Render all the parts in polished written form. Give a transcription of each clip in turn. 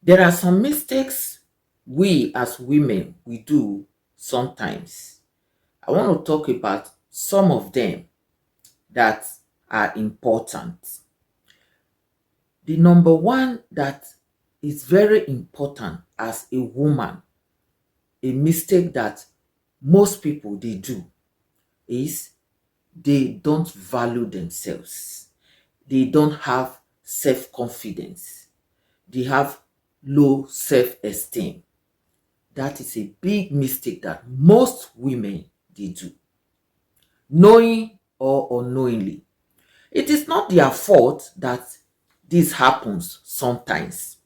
There are some mistakes we as women we do sometimes. I want to talk about some of them that are important. The number one that is very important as a woman, a mistake that most people they do is they don't value themselves. They don't have self-confidence. They have low self-esteem. That is a big mistake that most women they do, knowing or unknowingly. It is not their fault that this happens sometimes.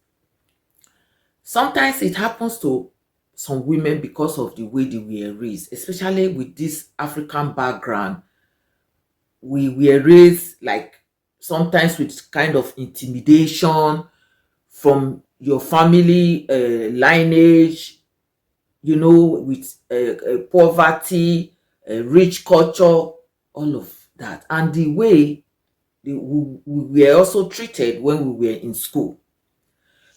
Sometimes it happens to some women because of the way they were raised, especially with this African background. We were raised like sometimes with kind of intimidation from your family lineage, with poverty, rich culture, all of that, and the way we were also treated when we were in school.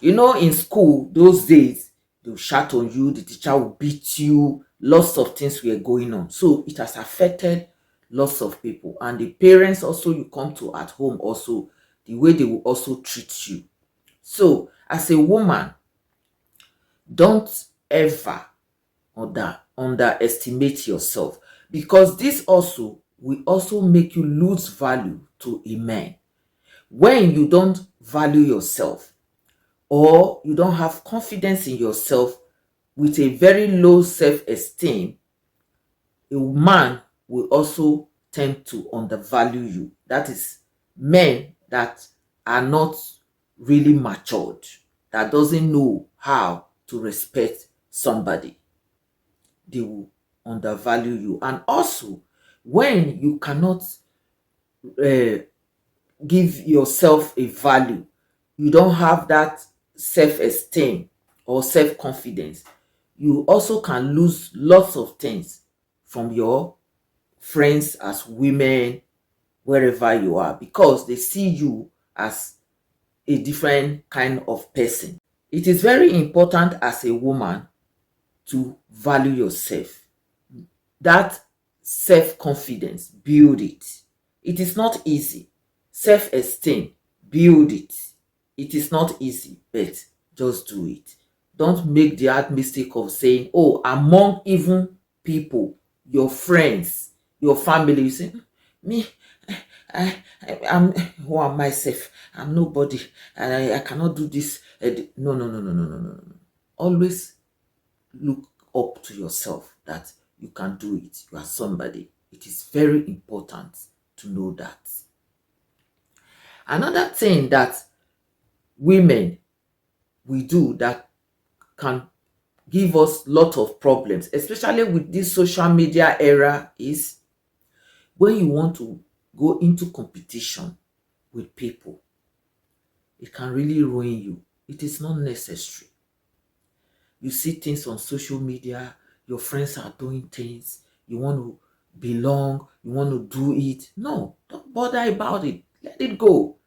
In school, those days, they'll shout on you, the teacher will beat you, lots of things were going on. So it has affected lots of people. And the parents also you come to at home also, the way they will also treat you. So as a woman, don't ever underestimate yourself, because this also will also make you lose value to a man. When you don't value yourself, or you don't have confidence in yourself with a very low self-esteem, a man will also tend to undervalue you. That is, men that are not really matured, that doesn't know how to respect somebody, they will undervalue you. And also, when you cannot uh, give yourself a value, you don't have that self-esteem or self-confidence, you also can lose lots of things from your friends as women, wherever you are, because they see you as a different kind of person. It is very important as a woman to value yourself. That self-confidence, build it. It is not easy. Self-esteem, build it. It is not easy, but just do it. Don't make the hard mistake of saying, oh, among even people, your friends, your family, you say, me, I'm who am myself? I'm nobody. I cannot do this. No, no, no, no, no, no, no, no. Always look up to yourself that you can do it. You are somebody. It is very important to know that. Another thing that women we do that can give us lot of problems, especially with this social media era, is when you want to go into competition with people. It can really ruin you. It is not necessary. You see things on social media, your friends are doing things, you want to belong, you want to do it. No, don't bother about it. Let it go.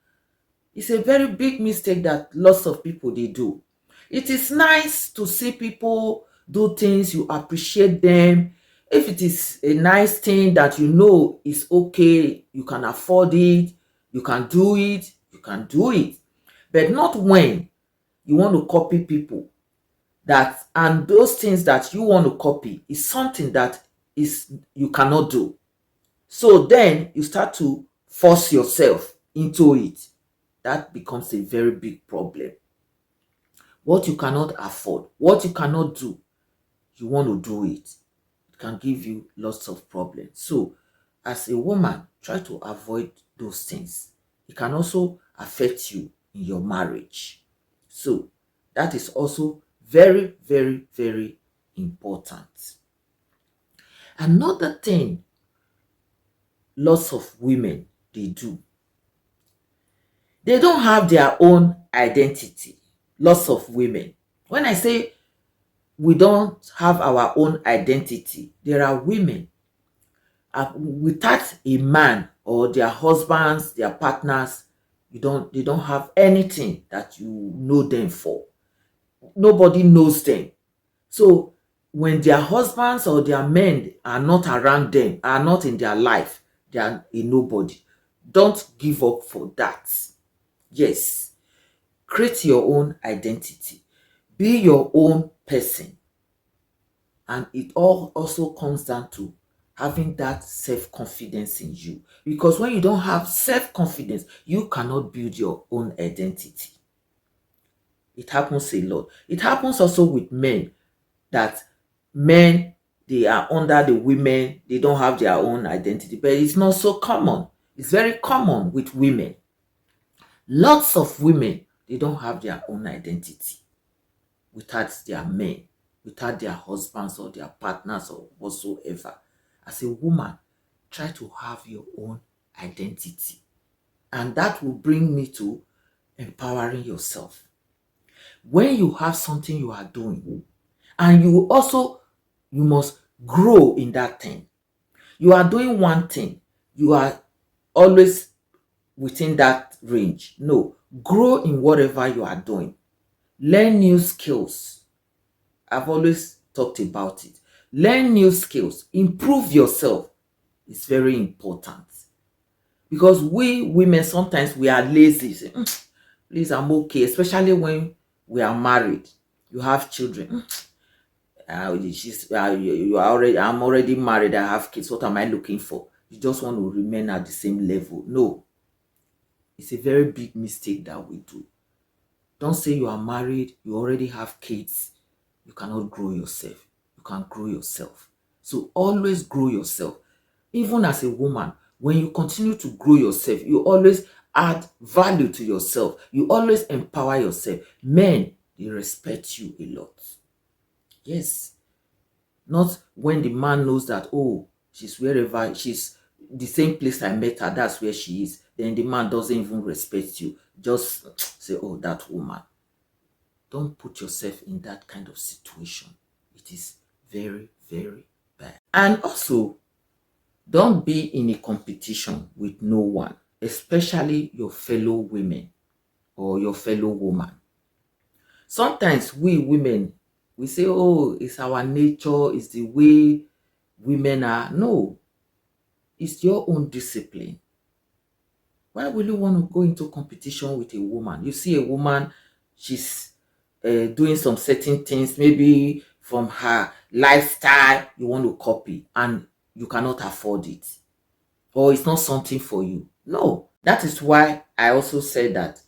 It's a very big mistake that lots of people they do. It is nice to see people do things, you appreciate them. If it is a nice thing that you know is okay, you can afford it, you can do it, you can do it. But not when you want to copy people, that and those things that you want to copy is something that is you cannot do. So then you start to force yourself into it. That becomes a very big problem. What you cannot afford, what you cannot do, you want to do it. It can give you lots of problems. So as a woman, try to avoid those things. It can also affect you in your marriage. So that is also very, very, very important. Another thing lots of women they do, they don't have their own identity. Lots of women. When I say we don't have our own identity, there are women without a man or their husbands, their partners, they don't have anything that you know them for. nobody knows them. So when their husbands or their men are not around them, are not in their life, they are a nobody. Don't give up for that. Yes, create your own identity. Be your own person. And it all also comes down to having that self-confidence in you. Because when you don't have self-confidence, you cannot build your own identity. It happens a lot. It happens also with men, that men, they are under the women, they don't have their own identity. But it's not so common. It's very common with women. Lots of women, they don't have their own identity without their men, without their husbands or their partners or whatsoever. As a woman, try to have your own identity. And that will bring me to empowering yourself. When you have something you are doing, and you must grow in that thing. You are doing one thing, you are always within that range. No, grow in whatever you are doing. Learn new skills. I've always talked about it. Learn new skills. Improve yourself. It's very important. Because we women, sometimes we are lazy. Say, please, I'm okay. Especially when we are married. You have children. I'm already married. I have kids. What am I looking for? You just want to remain at the same level. No. It's a very big mistake that we do. Don't say you are married, you already have kids, you cannot grow yourself. You can grow yourself. So always grow yourself. Even as a woman, when you continue to grow yourself, you always add value to yourself. You always empower yourself. Men, they respect you a lot. Yes. Not when the man knows that, oh, she's the same place I met her, that's where she is. Then the man doesn't even respect you. Just say, oh, that woman. Don't put yourself in that kind of situation. It is very, very bad. And also, don't be in a competition with no one, especially your fellow women or your fellow woman. Sometimes we women, we say, oh, it's our nature, it's the way women are. No, it's your own discipline. Why will you want to go into competition with a woman? You see a woman, she's doing some certain things, maybe from her lifestyle, you want to copy and you cannot afford it. Or it's not something for you. No, that is why I also said that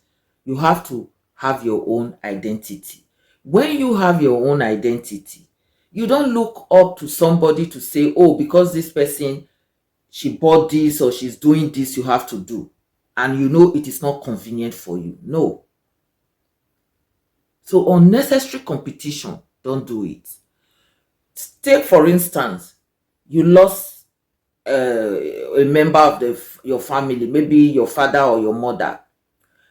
you have to have your own identity. When you have your own identity, you don't look up to somebody to say, oh, because this person, she bought this or she's doing this, you have to do. And you know it is not convenient for you. No. So unnecessary competition, don't do it. Take, for instance, you lost a member of your family, maybe your father or your mother.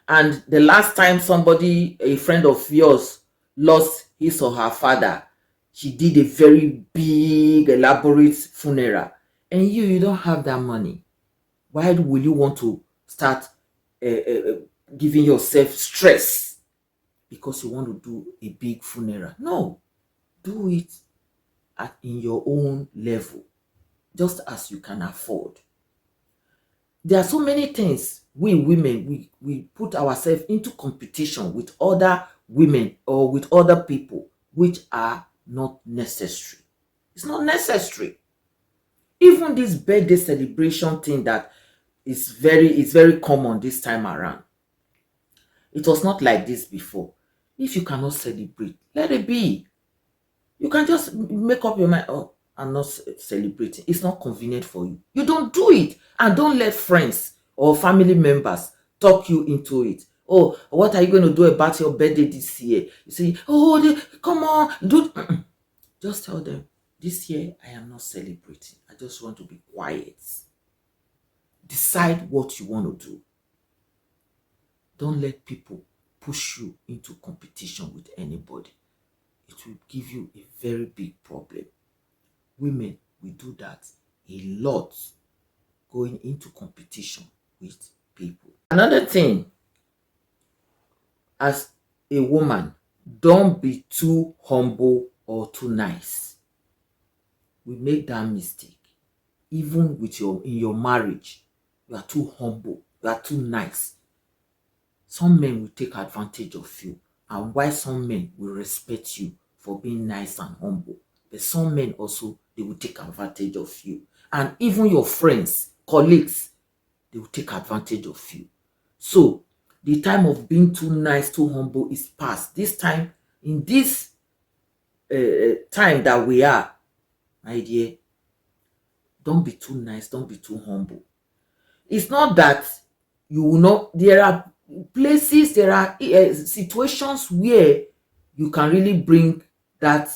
And the last time a friend of yours, lost his or her father, she did a very big, elaborate funeral. And you don't have that money. Why will you want to start giving yourself stress because you want to do a big funeral? No, do it in your own level, just as you can afford. There are so many things we women, we put ourselves into competition with other women or with other people, which are not necessary. It's not necessary. Even this birthday celebration thing that is very common this time around. It was not like this before. If you cannot celebrate, let it be. You can just make up your mind, oh, I'm not celebrating. It's not convenient for you. You don't do it. And don't let friends or family members talk you into it. Oh, what are you going to do about your birthday this year? You say, oh, come on, do. Just tell them, this year I am not celebrating. I just want to be quiet. Decide what you want to do. Don't let people push you into competition with anybody. It will give you a very big problem. Women, we do that a lot, going into competition with people. Another thing, as a woman, Don't be too humble or too nice. We make that mistake. Even with in your marriage, you are too humble, you are too nice. Some men will take advantage of you, and why some men will respect you for being nice and humble. But some men also, they will take advantage of you. And even your friends, colleagues, they will take advantage of you. So the time of being too nice, too humble is past. This time, in this time that we are, my dear, don't be too nice, don't be too humble. It's not that you will not, there are places, there are situations where you can really bring that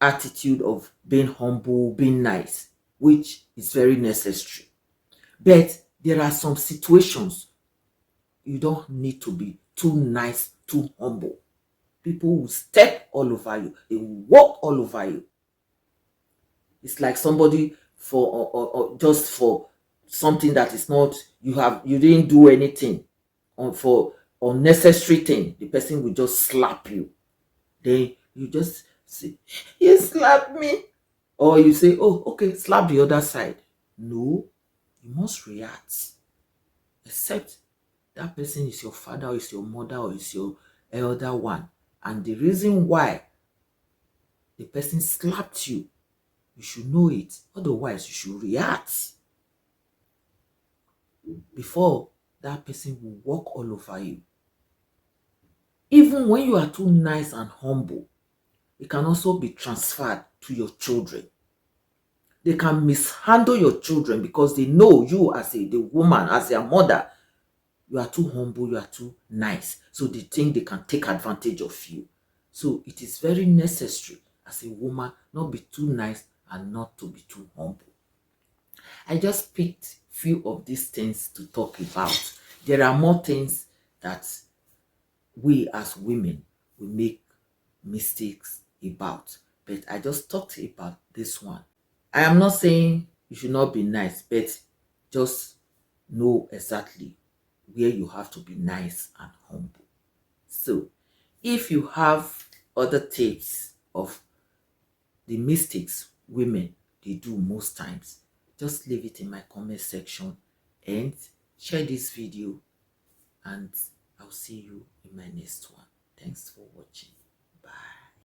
attitude of being humble, being nice, which is very necessary. But there are some situations you don't need to be too nice, too humble. People will step all over you, they will walk all over you. It's like somebody for or just for something that is not, you didn't do anything on for unnecessary thing, the person will just slap you. Then you just say, you slapped me. Or you say, oh, okay, slap the other side. No, you must react. Except that person is your father or is your mother or is your elder one. And the reason why the person slapped you, you should know it. Otherwise, you should react before that person will walk all over you. Even when you are too nice and humble, it can also be transferred to your children. They can mishandle your children because they know you as the woman, as their mother. You are too humble, you are too nice. So they think they can take advantage of you. So it is very necessary as a woman not be too nice and not to be too humble. I just picked few of these things to talk about. There are more things that we as women will make mistakes about, but I just talked about this one. I am not saying you should not be nice, but just know exactly where you have to be nice and humble. So if you have other tips of the mistakes women they do most times, just leave it in my comment section and share this video, and I'll see you in my next one. Thanks for watching.